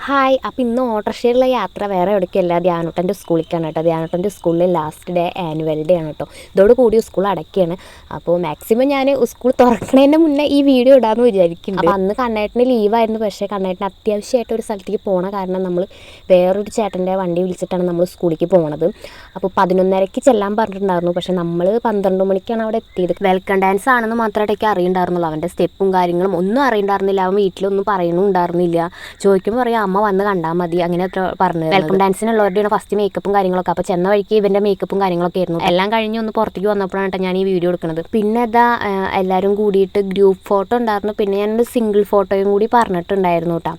Hi. അപ്പോൾ ഇന്ന് ഓട്ടോറിക്ഷയിലുള്ള യാത്ര വേറെ എവിടേക്കല്ല, ധ്യാനൂട്ടൻ്റെ സ്കൂളിലേക്കാണ് കേട്ടോ. ധ്യാനൂട്ടൻ്റെ സ്കൂളിൽ ലാസ്റ്റ് ഡേ ആനുവൽ ഡേ ആണ് കേട്ടോ. ഇതോടുകൂടി സ്കൂൾ അടയ്ക്കുകയാണ്. അപ്പോൾ മാക്സിമം ഞാൻ സ്കൂൾ തുറക്കുന്നതിന് മുന്നേ ഈ വീഡിയോ ഇടാമെന്ന് വിചാരിക്കുന്നുണ്ട്. അപ്പോൾ അന്ന് കണ്ണേട്ടന് ലീവായിരുന്നു. പക്ഷേ കണ്ണേട്ടന് അത്യാവശ്യമായിട്ട് ഒരു സ്ഥലത്തേക്ക് പോകണ കാരണം നമ്മൾ വേറൊരു ചേട്ടൻ്റെ വണ്ടി വിളിച്ചിട്ടാണ് നമ്മൾ സ്കൂളിലേക്ക് പോകുന്നത്. അപ്പോൾ 11:30 ചെല്ലാൻ പറഞ്ഞിട്ടുണ്ടായിരുന്നു. പക്ഷേ നമ്മൾ 12 മണിക്കാണ് അവിടെ എത്തിയത്. വെൽക്കം ഡാൻസ് ആണെന്ന് മാത്രമായിട്ടൊക്കെ അറിയുണ്ടായിരുന്നുള്ളൂ. അവൻ്റെ സ്റ്റെപ്പും കാര്യങ്ങളും ഒന്നും അറിയണ്ടായിരുന്നില്ല. അവൻ വീട്ടിലൊന്നും പറയുന്നുണ്ടായിരുന്നില്ല. ചോദിക്കുമ്പോൾ പറയാം അമ്മ വന്ന് കണ്ടാൽ മതി, അങ്ങനെ അത്ര പറഞ്ഞു. വെൽക്കം ഡാൻസിനുള്ളവരുടെയാണ് ഫസ്റ്റ് മേക്കപ്പും കാര്യങ്ങളൊക്കെ. അപ്പോൾ ചെന്ന വഴിക്ക് ഇവൻ്റെ മേക്കപ്പും കാര്യങ്ങളൊക്കെ ആയിരുന്നു. എല്ലാം കഴിഞ്ഞ് ഒന്ന് പുറത്തേക്ക് വന്നപ്പോഴാണ് കേട്ടോ ഞാൻ ഈ വീഡിയോ എടുക്കുന്നത്. പിന്നെ ഇതാ എല്ലാവരും കൂടിയിട്ട് ഗ്രൂപ്പ് ഫോട്ടോ ഉണ്ടായിരുന്നു. പിന്നെ ഞാനൊരു സിംഗിൾ ഫോട്ടോയും കൂടി പറഞ്ഞിട്ടുണ്ടായിരുന്നു കേട്ടോ.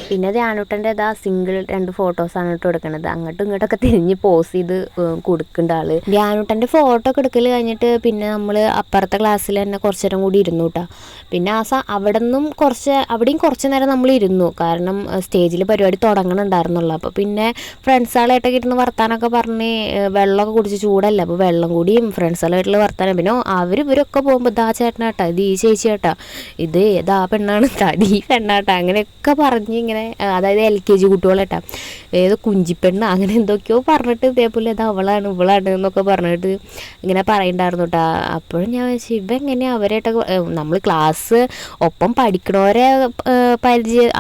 പിന്നെ ധ്യാനൂട്ടൻ്റെ ഇതാ സിംഗിൾ 2 ഫോട്ടോസാണ് കേട്ടോ എടുക്കുന്നത്. അങ്ങോട്ടും ഇങ്ങോട്ടൊക്കെ തിരിഞ്ഞ് പോസ് ചെയ്ത് കൊടുക്കേണ്ട ആള്. ധ്യാനൂട്ടൻ്റെ ഫോട്ടോ ഒക്കെ എടുക്കൽ കഴിഞ്ഞിട്ട് പിന്നെ നമ്മൾ അപ്പുറത്തെ ക്ലാസ്സിൽ തന്നെ കുറച്ച് നേരം കൂടി ഇരുന്നു കേട്ടോ. പിന്നെ അവിടെയും കുറച്ച് നേരം നമ്മൾ ഇരുന്നു. കാരണം സ്റ്റേജിൽ പരിപാടി തുടങ്ങണുണ്ടായിരുന്നുള്ളൂ. അപ്പോൾ പിന്നെ ഫ്രണ്ട്സുകളായിട്ടൊക്കെ ഇരുന്ന് വർത്താനമൊക്കെ പറഞ്ഞ് വെള്ളമൊക്കെ കുടിച്ച് ചൂടല്ല, അപ്പോൾ വെള്ളം കൂടിയും ഫ്രണ്ട്സുകളായിട്ടുള്ള വർത്താനം. പിന്നെ ഇവരൊക്കെ പോകുമ്പോൾ ഇതാ ചേട്ടനാട്ടാ, ഇത് ഈ ചേച്ചി ചേട്ടാ, ഇത് ഏതാ പെണ്ണാണ് തടി പെണ്ണാട്ടാ, അങ്ങനെയൊക്കെ പറഞ്ഞ് ഇങ്ങനെ, അതായത് LKG കുട്ടികളേട്ടാ, ഏതോ കുഞ്ചിപ്പെണ്ണ അങ്ങനെ എന്തൊക്കെയോ പറഞ്ഞിട്ട് ഇതേപോലെ അത് അവളാണ് ഇവളാണ് എന്നൊക്കെ പറഞ്ഞിട്ട് ഇങ്ങനെ പറയണ്ടായിരുന്നു കേട്ടോ. അപ്പോഴും ഞാൻ വെച്ചു ഇവെങ്ങനെയാണ് അവരായിട്ടൊക്കെ, നമ്മൾ ക്ലാസ് ഒപ്പം പഠിക്കണവരെ പരിചയം,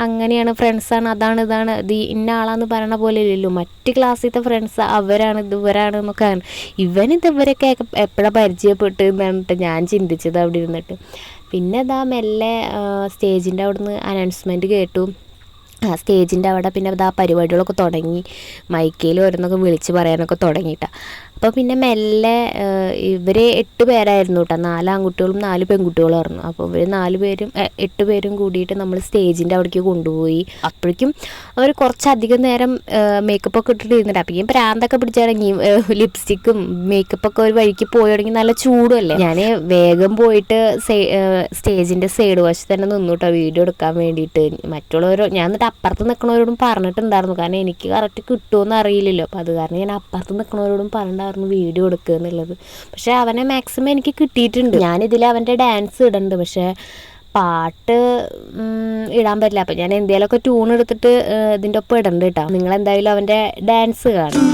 അങ്ങനെയാണ് ഫ്രണ്ട്സാണ്, അതാണ് ഇതാണ് ഇത് ഇന്ന ആളാന്ന് പറയണ പോലെ ഇല്ലല്ലോ. മറ്റ് ക്ലാസ്സിലത്തെ ഫ്രണ്ട്സ് അവരാണ് ഇവരാണ് എന്നൊക്കെ. ഇവരൊക്കെ എപ്പോഴാണ് പരിചയപ്പെട്ട് എന്നാണ് ഞാൻ ചിന്തിച്ചത് അവിടെ ഇരുന്നിട്ട്. പിന്നെ ഇതാ മെല്ലെ സ്റ്റേജിൻ്റെ അവിടുന്ന് അനൗൺസ്മെൻറ്റ് കേട്ടു. സ്റ്റേജിൻ്റെ അവിടെ പിന്നെ ഇതാ പരിപാടികളൊക്കെ തുടങ്ങി. മൈക്കയിൽ ഓരോന്നൊക്കെ വിളിച്ച് പറയാനൊക്കെ തുടങ്ങിയിട്ടാണ്. അപ്പോൾ പിന്നെ മെല്ലെ ഇവർ 8 പേരായിരുന്നു കേട്ടോ. 4 ആൺകുട്ടികളും 4 പെൺകുട്ടികളുമായിരുന്നു. അപ്പോൾ ഇവർ 8 പേരും കൂടിയിട്ട് നമ്മൾ സ്റ്റേജിൻ്റെ അവിടേക്ക് കൊണ്ടുപോയി. അപ്പോഴേക്കും അവർ കുറച്ചധികം നേരം മേക്കപ്പൊക്കെ ഇട്ടിട്ട് ഇരുന്നിട്ട് അപ്പോഴേക്കും പ്രാന്തൊക്കെ പിടിച്ചിറങ്ങി. ലിപ്സ്റ്റിക്കും മേക്കപ്പൊക്കെ ഒരു വഴിക്ക് പോയി തുടങ്ങി. നല്ല ചൂടുമല്ലേ. ഞാൻ വേഗം പോയിട്ട് സ്റ്റേജിൻ്റെ സൈഡ് വശത്ത് തന്നെ നിന്നു കേട്ടോ വീഡിയോ എടുക്കാൻ വേണ്ടിയിട്ട്. ഞാൻ എന്നിട്ട് അപ്പുറത്ത് നിൽക്കുന്നവരോടും പറഞ്ഞിട്ടുണ്ടായിരുന്നു, കാരണം എനിക്ക് കറക്റ്റ് കിട്ടുമെന്ന് അറിയില്ലല്ലോ. അപ്പോൾ അത് കാരണം ഞാൻ അപ്പുറത്ത് നിൽക്കുന്നവരോടും പറഞ്ഞിട്ടുണ്ടായിരുന്നു വീഡിയോ എടുക്കുക എന്നുള്ളത്. പക്ഷേ അവനെ മാക്സിമം എനിക്ക് കിട്ടിയിട്ടുണ്ട്. ഞാനിതിൽ അവൻ്റെ ഡാൻസ് ഇടുന്നുണ്ട്, പക്ഷേ പാട്ട് ഇടാൻ പറ്റില്ല. അപ്പം ഞാൻ എന്തെങ്കിലുമൊക്കെ ട്യൂൺ എടുത്തിട്ട് ഇതിൻ്റെ ഒപ്പം ഇടണ്ട് കേട്ടോ. നിങ്ങളെന്തായാലും അവൻ്റെ ഡാൻസ് കാണും.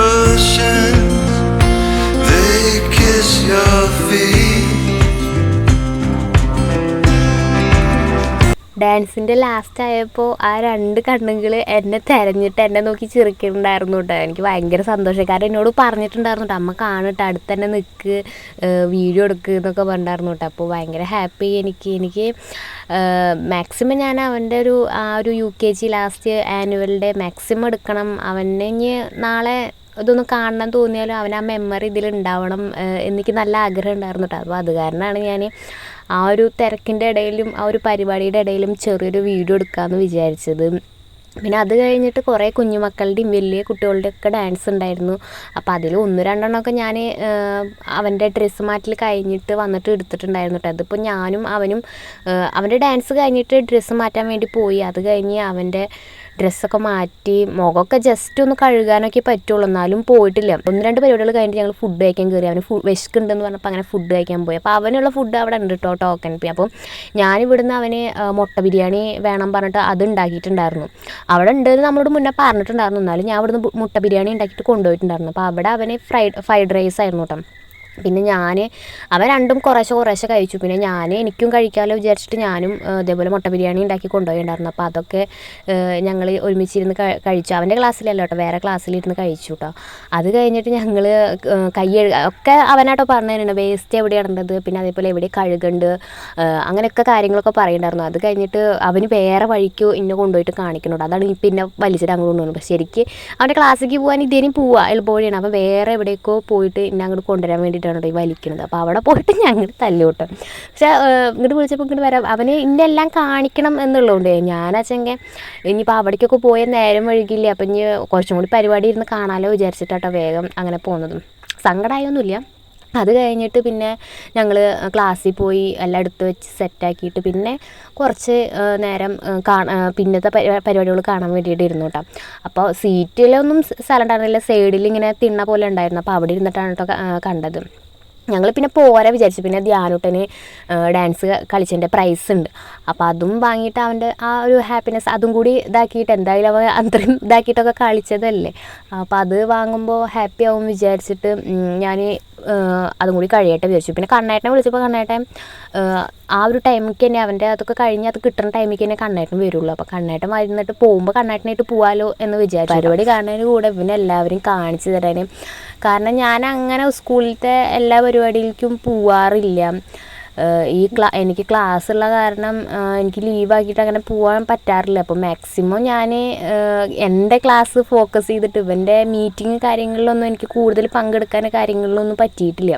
oceans, they kiss your feet. ഡാൻസിൻ്റെ ലാസ്റ്റ് ആയപ്പോൾ ആ 2 കണ്ണുകൾ എന്നെ തിരഞ്ഞിട്ട് എന്നെ നോക്കി ചിരിക്കുന്നുണ്ടായിരുന്നു കേട്ടോ. എനിക്ക് ഭയങ്കര സന്തോഷം. കാരണം എന്നോട് പറഞ്ഞിട്ടുണ്ടായിരുന്നു കേട്ടോ, അമ്മ കാണട്ടെ, അടുത്ത് തന്നെ നിൽക്ക്, വീഡിയോ എടുക്കുക എന്നൊക്കെ പറഞ്ഞിട്ടുണ്ടായിരുന്നു കേട്ടോ. അപ്പോൾ ഭയങ്കര ഹാപ്പി എനിക്ക് മാക്സിമം ഞാൻ അവൻ്റെ ആ ഒരു UKG ലാസ്റ്റ് ആനുവലിൻ്റെ മാക്സിമം എടുക്കണം. അവനെ ഇനി നാളെ ഇതൊന്ന് കാണണം തോന്നിയാലും അവൻ ആ മെമ്മറി ഇതിലുണ്ടാവണം എനിക്ക് നല്ല ആഗ്രഹം ഉണ്ടായിരുന്നു കേട്ടോ. അപ്പോൾ അത് കാരണമാണ് ഞാൻ ആ ഒരു തിരക്കിൻ്റെ ഇടയിലും ആ ഒരു പരിപാടിയുടെ ഇടയിലും ചെറിയൊരു വീഡിയോ എടുക്കാമെന്ന് വിചാരിച്ചത്. പിന്നെ അത് കഴിഞ്ഞിട്ട് കുറേ കുഞ്ഞുമക്കളുടെയും വലിയ കുട്ടികളുടെയൊക്കെ ഡാൻസ് ഉണ്ടായിരുന്നു. അപ്പോൾ അതിൽ 1-2 ഞാൻ അവൻ്റെ ഡ്രസ്സ് മാറ്റൽ കഴിഞ്ഞിട്ട് വന്നിട്ട് എടുത്തിട്ടുണ്ടായിരുന്നു കേട്ടോ. അതിപ്പോൾ ഞാനും അവനും അവൻ്റെ ഡാൻസ് കഴിഞ്ഞിട്ട് ഡ്രസ്സ് മാറ്റാൻ വേണ്ടി പോയി. അത് കഴിഞ്ഞ് അവൻ്റെ ഡ്രസ്സൊക്കെ മാറ്റി മുഖമൊക്കെ ജസ്റ്റ് ഒന്ന് കഴുകാനൊക്കെ പറ്റുള്ളൂ, എന്നാലും പോയിട്ടില്ല. 1-2 പരിപാടികൾ കഴിഞ്ഞിട്ട് ഞങ്ങൾ ഫുഡ് കഴിക്കാൻ കയറി. അവന് വിശക്കുണ്ടെന്ന് പറഞ്ഞപ്പോൾ അങ്ങനെ ഫുഡ് കഴിക്കാൻ പോയി. അപ്പോൾ അവനുള്ള ഫുഡ് അവിടെ ഉണ്ട് കേട്ടോ, ടോക്കൺ പേ. അപ്പം ഞാനിവിടുന്ന് അവന് മുട്ട ബിരിയാണി വേണം പറഞ്ഞിട്ട് അത് ഉണ്ടാക്കിയിട്ടുണ്ടായിരുന്നു. അവിടെ ഉണ്ടെന്ന് നമ്മളോട് മുന്നേ പറഞ്ഞിട്ടുണ്ടായിരുന്നു, എന്നാലും ഞാൻ ഇവിടുന്ന് മുട്ട ബിരിയാണി ഉണ്ടാക്കിയിട്ട് കൊണ്ടുപോയിട്ടുണ്ടായിരുന്നു. അപ്പോൾ അവിടെ അവന് ഫ്രൈഡ് റൈസ് ആയിരുന്നു കേട്ടോ. പിന്നെ അവൻ 2 കുറേശ്ശെ കഴിച്ചു. പിന്നെ എനിക്കും കഴിക്കാമല്ലോ വിചാരിച്ചിട്ട് ഞാനും ഇതേപോലെ മുട്ട ബിരിയാണി ഉണ്ടാക്കി കൊണ്ടുപോയിട്ടുണ്ടായിരുന്നു. അപ്പോൾ അതൊക്കെ ഞങ്ങൾ ഒരുമിച്ചിരുന്ന് കഴിച്ചു. അവൻ്റെ ക്ലാസ്സിലല്ല കേട്ടോ, വേറെ ക്ലാസ്സിലിരുന്ന് കഴിച്ചു കേട്ടോ. അത് കഴിഞ്ഞിട്ട് ഞങ്ങൾ ഒക്കെ അവനാട്ടോ പറഞ്ഞു തരുന്നുണ്ട്, വേസ്റ്റ് എവിടെ ഇടേണ്ടത്, പിന്നെ അതേപോലെ എവിടെ കഴുകേണ്ടത്, അങ്ങനെയൊക്കെ കാര്യങ്ങളൊക്കെ പറയുന്നുണ്ടായിരുന്നു. അത് കഴിഞ്ഞിട്ട് അവന് വേറെ വഴിക്ക് ഇന്നെ കൊണ്ടുപോയിട്ട് കാണിക്കുന്നുണ്ട്. അതാണ് പിന്നെ വലിച്ചിട്ട് അങ്ങോട്ട് കൊണ്ടുപോകുന്നത്. പക്ഷേ ശരിക്ക് അവൻ്റെ ക്ലാസ്സിലേക്ക് പോകാൻ ഇതേനും പോവുക എളുപ്പവഴിയാണ്. അപ്പോൾ വേറെ എവിടേക്കോ പോയിട്ട് ഇന്നെ അങ്ങോട്ട് കൊണ്ടുവരാൻ വേണ്ടിയിട്ടാണ് ഈ വലിക്കുന്നത്. അപ്പോൾ അവിടെ പോയിട്ട് ഞങ്ങൾ തല്ലുകൂട്ടും. പക്ഷേ ഇങ്ങോട്ട് വിളിച്ചപ്പോൾ ഇങ്ങോട്ട് വരാം, അവന് ഇന്നെല്ലാം കാണിക്കണം എന്നുള്ളതുകൊണ്ട് ഞാനച്ചെങ്കിൽ ഇനിയിപ്പോൾ അവിടേക്കൊക്കെ പോയ നേരം വഴുകില്ല, അപ്പം ഇനി കുറച്ചും കൂടി പരിപാടി ഇരുന്ന് കാണാമല്ലോ വിചാരിച്ചിട്ടാട്ടോ വേഗം അങ്ങനെ പോകുന്നതും. സങ്കടമായൊന്നുമില്ല. അത് കഴിഞ്ഞിട്ട് പിന്നെ ഞങ്ങൾ ക്ലാസ്സിൽ പോയി എല്ലാം എടുത്ത് വെച്ച് സെറ്റാക്കിയിട്ട് പിന്നെ കുറച്ച് നേരം പിന്നത്തെ പരിപാടികൾ കാണാൻ വേണ്ടിയിട്ട് ഇരുന്നു കേട്ടോ. അപ്പോൾ സീറ്റിലൊന്നും സ്ഥലം ഉണ്ടായിരുന്നില്ല, സൈഡിൽ ഇങ്ങനെ തിണ്ണ പോലെ ഉണ്ടായിരുന്നു. അപ്പോൾ അവിടെ ഇരുന്നിട്ടാണ് കേട്ടോ കണ്ടത്. ഞങ്ങൾ പിന്നെ പോരാ വിചാരിച്ചു. പിന്നെ ധ്യാനൂട്ടന് ഡാൻസ് കളിച്ചതിൻ്റെ പ്രൈസ് ഉണ്ട്. അപ്പോൾ അതും വാങ്ങിയിട്ട് അവൻ്റെ ആ ഒരു ഹാപ്പിനെസ് അതും കൂടി ഇതാക്കിയിട്ട്, എന്തായാലും അവൻ അത്രയും ഇതാക്കിയിട്ടൊക്കെ കളിച്ചതല്ലേ, അപ്പോൾ അത് വാങ്ങുമ്പോൾ ഹാപ്പി ആവും വിചാരിച്ചിട്ട് ഞാൻ അതും കൂടി കഴിയട്ടെ വിചാരിച്ചു. പിന്നെ കണ്ണേട്ടനെ വിളിച്ചപ്പോൾ കണ്ണേട്ടൻ ആ ഒരു ടൈമിലേക്ക് തന്നെ അവൻ്റെ അതൊക്കെ കഴിഞ്ഞ് അത് കിട്ടുന്ന ടൈമിലേക്ക് തന്നെ കണ്ണേട്ടൻ വരുള്ളൂ. അപ്പോൾ കണ്ണേട്ടൻ വരുന്നിട്ട് പോകുമ്പോൾ കണ്ണേട്ടനായിട്ട് പോകാമല്ലോ എന്ന് വിചാരിച്ചു. പരിപാടി കാണുന്നതിന് കൂടെ പിന്നെ എല്ലാവരും കാണിച്ചു തരാനും, കാരണം ഞാൻ അങ്ങനെ സ്കൂളിലത്തെ എല്ലാ പരിപാടിയിലേക്കും പോവാറില്ല. എനിക്ക് ക്ലാസ് ഉള്ള കാരണം എനിക്ക് ലീവാക്കിയിട്ട് അങ്ങനെ പോകാൻ പറ്റാറില്ല. അപ്പോൾ മാക്സിമം ഞാൻ എൻ്റെ ക്ലാസ് ഫോക്കസ് ചെയ്തിട്ട് ഇവൻ്റെ മീറ്റിംഗ് കാര്യങ്ങളിലൊന്നും എനിക്ക് കൂടുതൽ പങ്കെടുക്കാൻ കാര്യങ്ങളിലൊന്നും പറ്റിയിട്ടില്ല.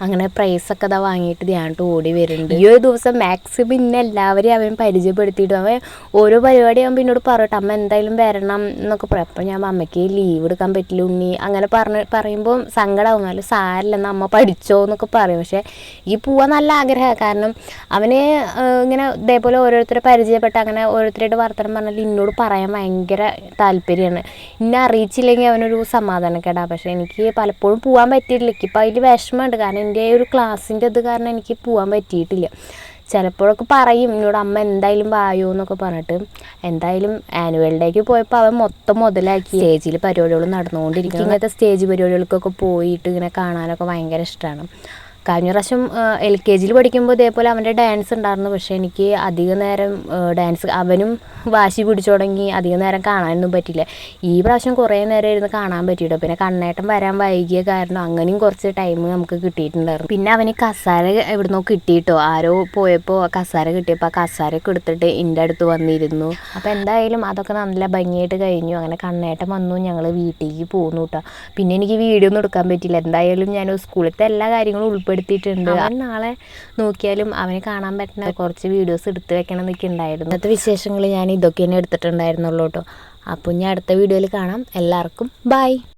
അങ്ങനെ പ്രൈസൊക്കെ ഇതാ വാങ്ങിയിട്ട് ധ്യാനിട്ട് ഓടി വരുന്നുണ്ട്. ഈ ഒരു ദിവസം മാക്സിമം ഇന്നെ എല്ലാവരെയും അവൻ പരിചയപ്പെടുത്തിയിട്ട് അവൻ ഓരോ പരിപാടി ആകുമ്പോൾ എന്നോട് പറയട്ടെ അമ്മ എന്തായാലും വരണം എന്നൊക്കെ പറയും. അപ്പോൾ ഞാൻ അമ്മയ്ക്ക് ലീവ് എടുക്കാൻ പറ്റില്ല ഉണ്ണി അങ്ങനെ പറയുമ്പോൾ സങ്കടമാവും. നല്ല സാരില്ലെന്ന് അമ്മ പഠിച്ചോ എന്നൊക്കെ പറയും. പക്ഷേ ഈ പോവാൻ നല്ല ആഗ്രഹമാണ്. കാരണം അവന് ഇങ്ങനെ ഇതേപോലെ ഓരോരുത്തരെ പരിചയപ്പെട്ട് അങ്ങനെ ഓരോരുത്തരായിട്ട് വർത്തമാനം പറഞ്ഞാൽ എന്നോട് പറയാൻ ഭയങ്കര താല്പര്യമാണ്. എന്നെ അറിയിച്ചില്ലെങ്കിൽ അവനൊരു സമാധാനക്കേടാ. പക്ഷേ എനിക്ക് പലപ്പോഴും പോകാൻ പറ്റിയിട്ടില്ല. എനിക്കിപ്പോൾ അതിൽ വിഷമമുണ്ട്. കാരണം എൻ്റെ ഒരു ക്ലാസ്സിൻ്റെ ഇത് കാരണം എനിക്ക് പോകാൻ പറ്റിയിട്ടില്ല. ചിലപ്പോഴൊക്കെ പറയും എന്നോട് അമ്മ എന്തായാലും വായോ എന്നൊക്കെ പറഞ്ഞിട്ട്. എന്തായാലും ആനുവൽ ഡേക്ക് പോയപ്പോൾ അവൻ മൊത്തം മുതലാക്കി. സ്റ്റേജിൽ പരിപാടികൾ നടന്നുകൊണ്ടിരിക്കും. ഇങ്ങനത്തെ സ്റ്റേജ് പരിപാടികൾക്കൊക്കെ പോയിട്ട് ഇങ്ങനെ കാണാനൊക്കെ ഭയങ്കര ഇഷ്ടമാണ്. കഴിഞ്ഞ പ്രാവശ്യം LKG പഠിക്കുമ്പോൾ ഇതേപോലെ അവൻ്റെ ഡാൻസ് ഉണ്ടായിരുന്നു. പക്ഷേ എനിക്ക് അധിക നേരം ഡാൻസ് അവനും വാശി പിടിച്ചു തുടങ്ങി, അധിക നേരം കാണാനൊന്നും പറ്റില്ല. ഈ പ്രാവശ്യം കുറേ നേരം ഇരുന്ന് കാണാൻ പറ്റിയിട്ടോ. പിന്നെ കണ്ണേട്ടൻ വരാൻ വൈകിയ കാരണം അങ്ങനെയും കുറച്ച് ടൈം നമുക്ക് കിട്ടിയിട്ടുണ്ടായിരുന്നു. പിന്നെ അവന് കസാര എവിടുന്നോ കിട്ടിയിട്ടോ, ആരോ പോയപ്പോൾ കസാര കിട്ടിയപ്പോൾ ആ കസാരയൊക്കെ എടുത്തിട്ട് എൻ്റെ അടുത്ത് വന്നിരുന്നു. അപ്പോൾ എന്തായാലും അതൊക്കെ നല്ല ഭംഗിയായിട്ട് കഴിഞ്ഞു. അങ്ങനെ കണ്ണേട്ടൻ വന്നു, ഞങ്ങൾ വീട്ടിലേക്ക് പോന്നു കേട്ടോ. പിന്നെ എനിക്ക് വീഡിയോ ഒന്നും എടുക്കാൻ പറ്റില്ല. എന്തായാലും ഞാൻ സ്കൂളിലത്തെ എല്ലാ കാര്യങ്ങളും ഉൾപ്പെടുത്തിയിട്ടുണ്ട്. അവൻ നാളെ നോക്കിയാലും അവന് കാണാൻ പറ്റുന്ന കുറച്ച് വീഡിയോസ് എടുത്ത് വെക്കണം എന്നൊക്കെ ഉണ്ടായിരുന്നു. ഇന്നത്തെ വിശേഷങ്ങൾ ഞാൻ ഇതൊക്കെ തന്നെ എടുത്തിട്ടുണ്ടായിരുന്നുള്ളൂ കേട്ടോ. അപ്പോൾ ഞാൻ അടുത്ത വീഡിയോയിൽ കാണാം. എല്ലാവർക്കും ബൈ.